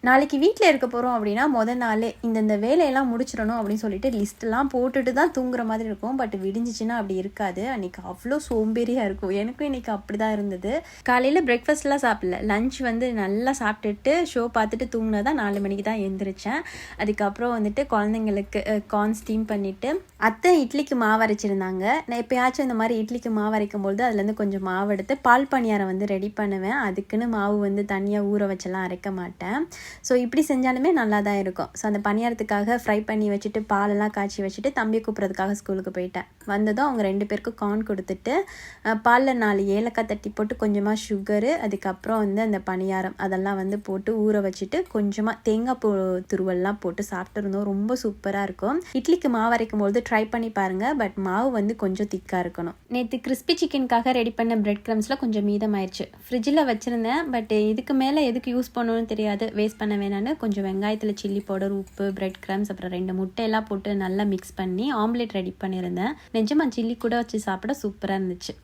நாளைக்கு வீட்டில் இருக்க போகிறோம் அப்படின்னா நாளே இந்த வேலையெல்லாம் முடிச்சிடணும் அப்படின்னு சொல்லிட்டு லிஸ்ட்டெல்லாம் போட்டுட்டு தான் தூங்குற மாதிரி இருக்கும். பட் விடிஞ்சிச்சின்னா அப்படி இருக்காது. அன்றைக்கி அவ்வளோ சோம்பேறியாக இருக்கும். எனக்கும் இன்றைக்கி அப்படி தான் இருந்தது. காலையில் பிரேக்ஃபாஸ்ட்லாம் சாப்பிடல, லஞ்ச் நல்லா சாப்பிட்டுட்டு ஷோ பார்த்துட்டு தூங்கினா தான் 4 மணிக்கு தான் எழுந்திரிச்சேன். அதுக்கப்புறம் குழந்தைங்களுக்கு கார்ன் ஸ்டீம் பண்ணிவிட்டு அத்தை இட்லிக்கு மாவு அரைச்சிருந்தாங்க. நான் எப்போயாச்சும் இந்த மாதிரி இட்லிக்கு மாவு அரைக்கும்பொழுது அதுலேருந்து கொஞ்சம் மாவு எடுத்து பால் பணியாரம் ரெடி பண்ணுவேன். அதுக்குன்னு மாவு தனியாக ஊற வச்செல்லாம் அரைக்க மாட்டேன். ஸோ இப்படி செஞ்சாலுமே நல்லா தான் இருக்கும். ஸோ அந்த பணியாரத்துக்காக ஃப்ரை பண்ணி வச்சுட்டு பாலெல்லாம் காய்ச்சி வச்சுட்டு தம்பி கூப்பிட்றதுக்காக ஸ்கூலுக்கு போயிட்டேன். வந்ததும் அவங்க 2 பேருக்கும் கார்ன் கொடுத்துட்டு பாலில் 4 ஏலக்காய் தட்டி போட்டு கொஞ்சமாக சுகரு, அதுக்கப்புறம் அந்த பணியாரம் அதெல்லாம் போட்டு ஊற வச்சுட்டு கொஞ்சமாக தேங்காய் துருவெல்லாம் போட்டு சாப்பிட்டுருந்தோம். ரொம்ப சூப்பராக இருக்கும். இட்லிக்கு மாவு அரைக்கும்போது ட்ரை பண்ணி பாருங்கள். பட் மாவு கொஞ்சம் திக்காக இருக்கணும். நேற்று கிறிஸ்பி சிக்கனுக்காக ரெடி பண்ண பிரெட் க்ரம்ஸில் கொஞ்சம் மீதமாயிடுச்சு. ஃப்ரிட்ஜில் வச்சுருந்தேன். பட் இதுக்கு மேலே எதுக்கு யூஸ் பண்ணணும்னு தெரியாது, வேஸ்ட் பண்ண வேணான்னு கொஞ்சம் வெங்காயத்தில் சில்லி பவுடர், உப்பு, பிரெட் க்ரம்ஸ், அப்புறம் 2 முட்டையெல்லாம் போட்டு நல்லா மிக்ஸ் பண்ணி ஆம்லேட் ரெடி பண்ணியிருந்தேன். நிஜமாக சில்லி கூட வச்சு சாப்பிட சூப்பராக இருந்துச்சு.